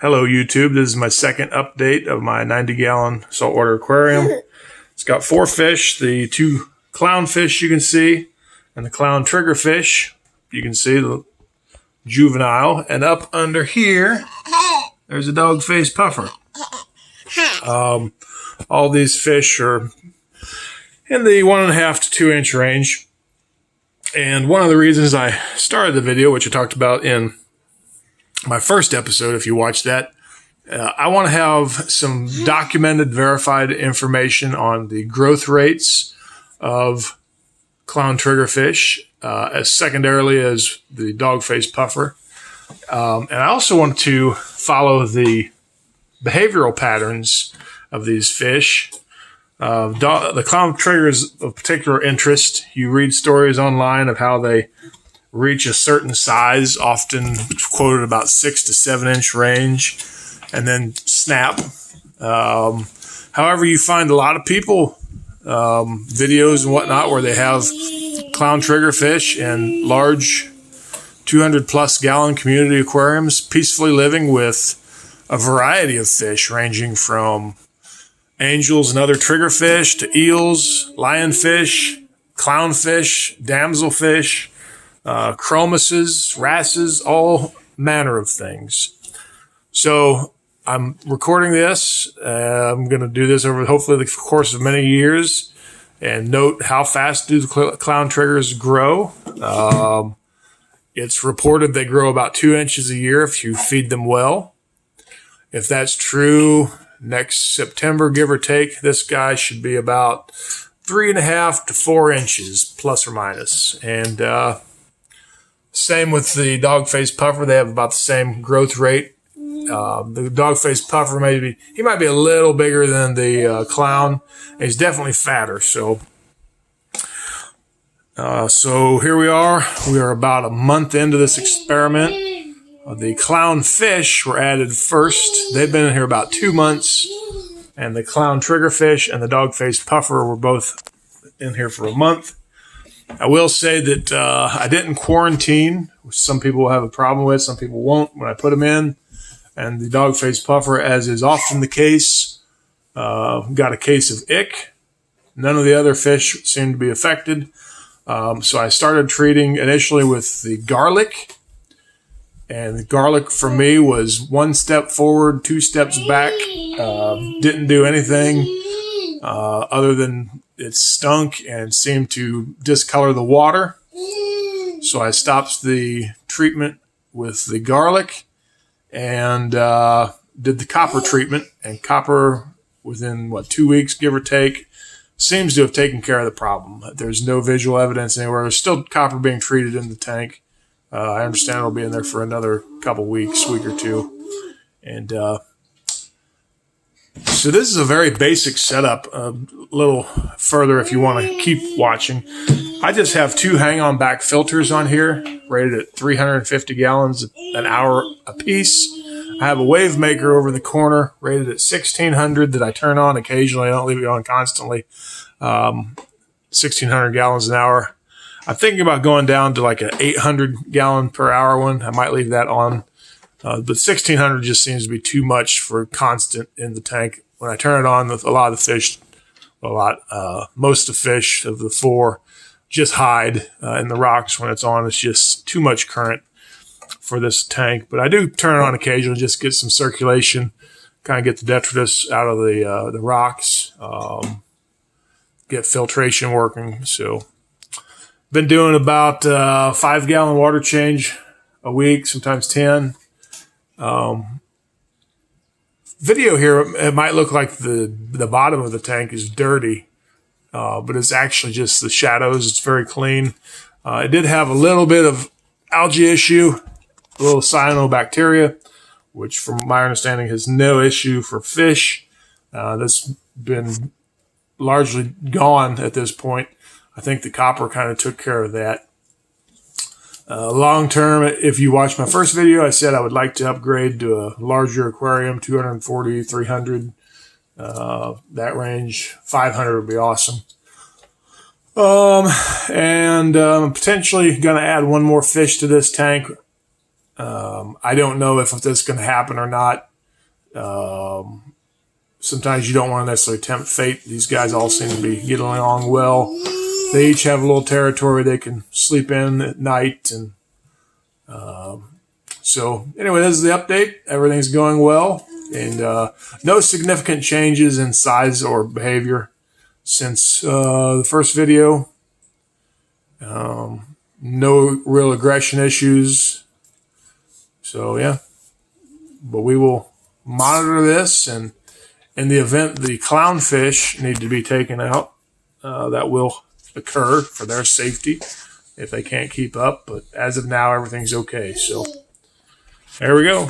Hello YouTube, this is my second update of my 90-gallon saltwater aquarium. It's got 4 fish, the 2 clownfish you can see, and the clown triggerfish. You can see the juvenile, and up under here, there's a dog-faced puffer. All these fish are in the 1.5 to 2 inch range. And one of the reasons I started the video, which I talked about in my first episode, if you watched that, I want to have some documented, verified information on the growth rates of clown triggerfish, as secondarily as the dog-faced puffer. And I also want to follow the behavioral patterns of these fish. The clown trigger is of particular interest. You read stories online of how they reach a certain size, often quoted about 6 to 7 inch range, and then snap. However, you find a lot of people, videos and whatnot, where they have clown triggerfish in large 200 plus gallon community aquariums, peacefully living with a variety of fish ranging from angels and other triggerfish to eels, lionfish, clownfish, damselfish, chromuses, wrasses, all manner of things. So I'm recording this. I'm going to do this over hopefully the course of many years and note how fast do the clown triggers grow. It's reported they grow about 2 inches a year if you feed them well. If that's true, next September, give or take, this guy should be about 3.5 to 4 inches, plus or minus. And same with the dog-faced puffer. They have about the same growth rate. The dog-faced puffer, he might be a little bigger than the clown. He's definitely fatter. So here we are. We are about a month into this experiment. The clownfish were added first. They've been in here about 2 months. And the clown triggerfish and the dog-faced puffer were both in here for a month. I will say that I didn't quarantine, which some people will have a problem with, some people won't when I put them in. And the dog-faced puffer, as is often the case, got a case of ick. None of the other fish seemed to be affected. So I started treating initially with the garlic. And the garlic for me was 1 step forward, 2 steps back. Didn't do anything other than it stunk and seemed to discolor the water. So I stopped the treatment with the garlic and did the copper treatment. And copper, within 2 weeks, give or take, seems to have taken care of the problem. There's no visual evidence anywhere. There's still copper being treated in the tank. I understand it'll be in there for another couple weeks, week or two. And so this is a very basic setup. A little further if you want to keep watching. I just have 2 hang-on back filters on here, rated at 350 gallons an hour a piece. I have a wave maker over in the corner, rated at 1600, that I turn on occasionally. I don't leave it on constantly. 1600 gallons an hour. I'm thinking about going down to like an 800 gallon per hour one. I might leave that on. But 1600 just seems to be too much for constant in the tank. When I turn it on, a lot of the fish, most of the fish of the 4 just hide in the rocks when it's on. It's just too much current for this tank. But I do turn it on occasionally, just get some circulation, kind of get the detritus out of the rocks, get filtration working. So been doing about 5 gallon water change a week, sometimes 10. Video here, it might look like the bottom of the tank is dirty, but it's actually just the shadows. It's very clean. It did have a little bit of algae issue, a little cyanobacteria, which from my understanding is no issue for fish. That's been largely gone at this point. I think the copper kind of took care of that. Long term, if you watched my first video, I said I would like to upgrade to a larger aquarium, 240, 300, that range. 500 would be awesome. And I'm potentially going to add 1 more fish to this tank. I don't know if this is going to happen or not. Sometimes you don't want to necessarily tempt fate. These guys all seem to be getting along well. They each have a little territory they can sleep in at night. And so anyway, this is the update. Everything's going well. And no significant changes in size or behavior since the first video. No real aggression issues. So yeah, but we will monitor this, and in the event the clownfish need to be taken out, that will occur for their safety if they can't keep up. But as of now, everything's okay. So there we go.